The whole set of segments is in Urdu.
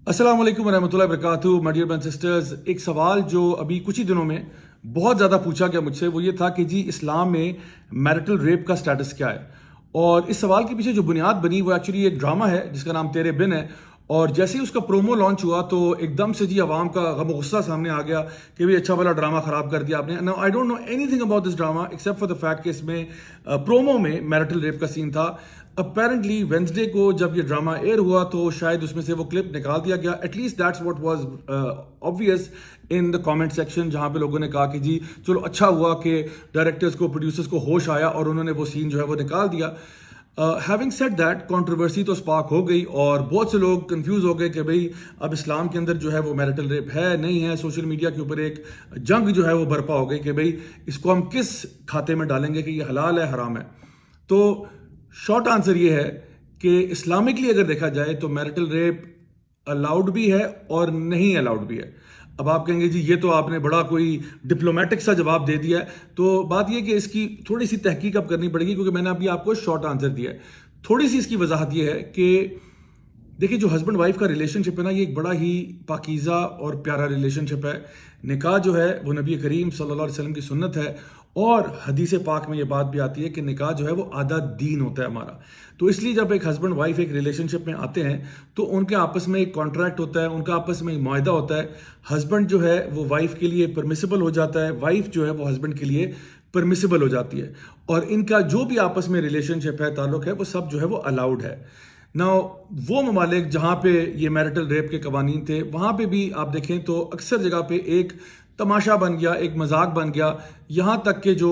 السلام علیکم ورحمۃ اللہ وبرکاتہ my dear brothers and sisters. ایک سوال جو ابھی کچھ ہی دنوں میں بہت زیادہ پوچھا گیا مجھ سے وہ یہ تھا کہ جی اسلام میں میرٹل ریپ کا سٹیٹس کیا ہے. اور اس سوال کے پیچھے جو بنیاد بنی وہ ایکچولی ایک ڈرامہ ہے جس کا نام تیرے بن ہے. اور جیسے ہی اس کا پرومو لانچ ہوا تو ایک دم سے جی عوام کا غم و غصہ سامنے آ گیا کہ بھائی اچھا والا ڈرامہ خراب کر دیا آپ نے. I don't know anything about this drama except for the fact کہ اس میں پرومو میں میرٹل ریپ کا سین تھا. اپیرنٹلی وینسڈے کو جب یہ ڈرامہ ایئر ہوا تو شاید اس میں سے وہ کلپ نکال دیا گیا. At least that's what was obvious in the comment section, جہاں پہ لوگوں نے کہا کہ جی چلو اچھا ہوا کہ ڈائریکٹرز کو پروڈیوسرز کو ہوش آیا اور انہوں نے وہ سین جو ہے وہ نکال دیا. ہیونگ سیڈ دیٹ کنٹروورسی تو سپارک ہو گئی اور بہت سے لوگ کنفیوز ہو گئے کہ بھئی اب اسلام کے اندر جو ہے وہ میرٹل ریپ ہے نہیں ہے. سوشل میڈیا کے اوپر ایک جنگ جو ہے وہ برپا ہو گئی کہ بھئی اس کو ہم کس کھاتے میں ڈالیں گے کہ یہ حلال ہے حرام ہے. تو شارٹ آنسر یہ ہے کہ اسلامکلی اگر دیکھا جائے تو میرٹل ریپ الاؤڈ بھی ہے اور نہیں الاؤڈ بھی ہے. اب آپ کہیں گے جی یہ تو آپ نے بڑا کوئی ڈپلومیٹک سا جواب دے دیا ہے. تو بات یہ کہ اس کی تھوڑی سی تحقیق اب کرنی پڑے گی کیونکہ میں نے ابھی آپ کو شارٹ آنسر دیا ہے. تھوڑی سی اس کی وضاحت یہ ہے کہ دیکھیے جو ہسبینڈ وائف کا ریلیشن شپ ہے نا یہ ایک بڑا ہی پاکیزہ اور پیارا ریلیشن شپ ہے. نکاح جو ہے وہ نبی کریم صلی اللہ علیہ وسلم کی سنت ہے اور حدیث پاک میں یہ بات بھی آتی ہے کہ نکاح جو ہے وہ آدھا دین ہوتا ہے ہمارا. تو اس لیے جب ایک ہسبینڈ وائف ایک ریلیشن شپ میں آتے ہیں تو ان کے آپس میں ایک کانٹریکٹ ہوتا ہے, ان کا آپس میں ایک معاہدہ ہوتا ہے. ہسبینڈ جو ہے وہ وائف کے لیے پرمیسیبل ہو جاتا ہے, وائف جو ہے وہ ہسبینڈ کے لیے پرمیسیبل ہو جاتی ہے, اور ان کا جو بھی آپس میں ریلیشن شپ ہے تعلق ہے وہ سب جو ہے وہ الاؤڈ ہے. نا وہ ممالک جہاں پہ یہ میرٹل ریپ کے قوانین تھے وہاں پہ بھی آپ دیکھیں تو اکثر جگہ پہ ایک تماشا بن گیا, ایک مذاق بن گیا. یہاں تک کہ جو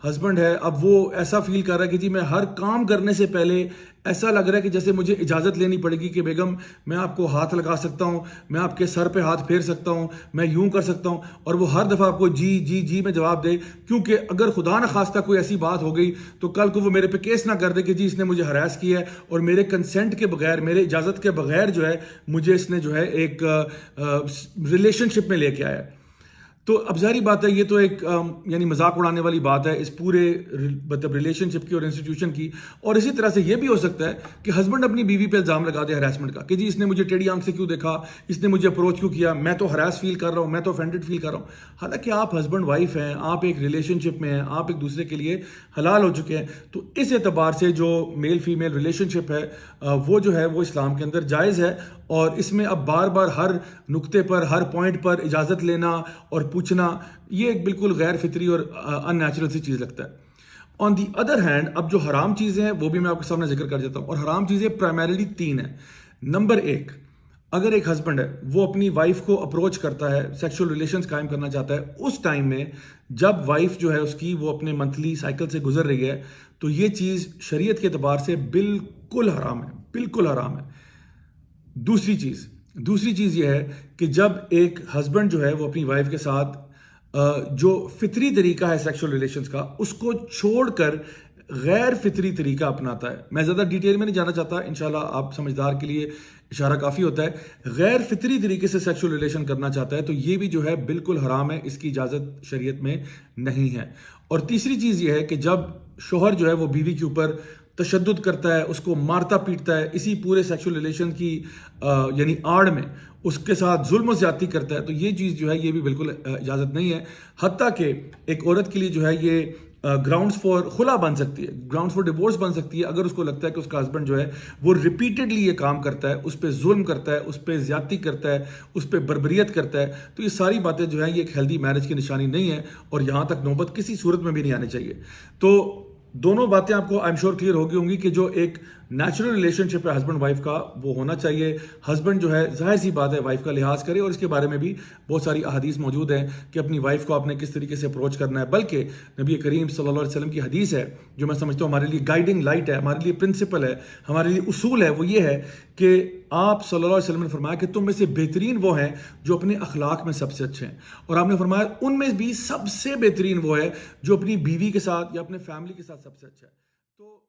ہسبینڈ ہے اب وہ ایسا فیل کر رہا ہے کہ جی میں ہر کام کرنے سے پہلے ایسا لگ رہا ہے کہ جیسے مجھے اجازت لینی پڑے گی کہ بیگم میں آپ کو ہاتھ لگا سکتا ہوں, میں آپ کے سر پہ ہاتھ پھیر سکتا ہوں, میں یوں کر سکتا ہوں, اور وہ ہر دفعہ آپ کو جی جی جی میں جواب دے. کیونکہ اگر خدا نخواستہ کوئی ایسی بات ہو گئی تو کل کو وہ میرے پہ کیس نہ کر دے کہ جی اس نے مجھے ہراس کیا ہے اور میرے کنسنٹ کے بغیر, میرے اجازت کے بغیر جو ہے مجھے اس نے جو ہے ایک ریلیشن شپ میں لے کے آیا. تو اب ظاہری بات ہے یہ تو ایک یعنی مذاق اڑانے والی بات ہے اس پورے مطلب ریلیشن شپ کی اور انسٹیٹیوشن کی. اور اسی طرح سے یہ بھی ہو سکتا ہے کہ ہسبینڈ اپنی بیوی پہ الزام لگا دے ہراسمنٹ کا کہ جی اس نے مجھے ٹیڑھی آنکھ سے کیوں دیکھا, اس نے مجھے اپروچ کیوں کیا, میں تو ہراس فیل کر رہا ہوں, میں تو offended فیل کر رہا ہوں. حالانکہ آپ ہسبینڈ وائف ہیں, آپ ایک ریلیشن شپ میں ہیں, آپ ایک دوسرے کے لیے حلال ہو چکے ہیں. تو اس اعتبار سے جو میل فیمیل ریلیشن شپ ہے وہ جو ہے وہ اسلام کے اندر جائز ہے. اور اس میں اب بار بار ہر نقطے پر ہر پوائنٹ پر اجازت لینا اور پوچھنا یہ ایک بالکل غیر فطری اور ان نیچرل سی چیز لگتا ہے. آن دی ادر ہینڈ اب جو حرام چیزیں ہیں وہ بھی میں آپ کے سامنے ذکر کر دیتا ہوں, اور حرام چیزیں پرائمریلی 3 ہیں. نمبر 1, اگر ایک ہسبینڈ ہے وہ اپنی وائف کو اپروچ کرتا ہے, سیکشل ریلیشنز قائم کرنا چاہتا ہے, اس ٹائم میں جب وائف جو ہے اس کی وہ اپنے منتھلی سائیکل سے گزر رہی ہے تو یہ چیز شریعت کے اعتبار سے بالکل حرام ہے, بالکل حرام ہے. دوسری چیز یہ ہے کہ جب ایک ہسبینڈ جو ہے وہ اپنی وائف کے ساتھ جو فطری طریقہ ہے سیکشل ریلیشنز کا اس کو چھوڑ کر غیر فطری طریقہ اپناتا ہے. میں زیادہ ڈیٹیل میں نہیں جانا چاہتا, انشاءاللہ آپ سمجھدار کے لیے اشارہ کافی ہوتا ہے. غیر فطری طریقے سے سیکشل ریلیشن کرنا چاہتا ہے تو یہ بھی جو ہے بالکل حرام ہے, اس کی اجازت شریعت میں نہیں ہے. اور تیسری چیز یہ ہے کہ جب شوہر جو ہے وہ بیوی کے اوپر تشدد کرتا ہے, اس کو مارتا پیٹتا ہے, اسی پورے سیکشل ریلیشن کی یعنی آڑ میں اس کے ساتھ ظلم و زیادتی کرتا ہے, تو یہ چیز جو ہے یہ بھی بالکل اجازت نہیں ہے. حتیٰ کہ ایک عورت کے لیے جو ہے یہ گراؤنڈز فار خلا بن سکتی ہے, گراؤنڈز فار ڈیورس بن سکتی ہے اگر اس کو لگتا ہے کہ اس کا ہسبینڈ جو ہے وہ ریپیٹڈلی یہ کام کرتا ہے, اس پہ ظلم کرتا ہے, اس پہ زیادتی کرتا ہے, اس پہ بربریت کرتا ہے. تو یہ ساری باتیں جو ہیں یہ ایک ہیلدی میرج کی نشانی نہیں ہے اور یہاں تک نوبت کسی صورت میں بھی نہیں آنی چاہیے. تو دونوں باتیں آپ کو آئی ایم شیور کلیئر ہوگی ہوں گی کہ جو ایک نیچرل ریلیشن شپ ہے ہسبینڈ وائف کا وہ ہونا چاہیے. ہسبینڈ جو ہے ظاہر سی بات ہے وائف کا لحاظ کرے, اور اس کے بارے میں بھی بہت ساری احادیث موجود ہیں کہ اپنی وائف کو آپ نے کس طریقے سے اپروچ کرنا ہے. بلکہ نبی کریم صلی اللہ علیہ وسلم کی حدیث ہے جو میں سمجھتا ہوں ہمارے لیے گائیڈنگ لائٹ ہے, ہمارے لیے پرنسپل ہے, ہمارے لیے اصول ہے. وہ یہ ہے کہ آپ صلی اللہ علیہ وسلم نے فرمایا کہ تم میں سے بہترین وہ ہیں جو اپنے اخلاق میں سب سے اچھے ہیں, اور آپ نے فرمایا ان میں بھی سب سے بہترین وہ ہے جو اپنی بیوی کے ساتھ یا اپنے فیملی کے ساتھ سب سے اچھا ہے. تو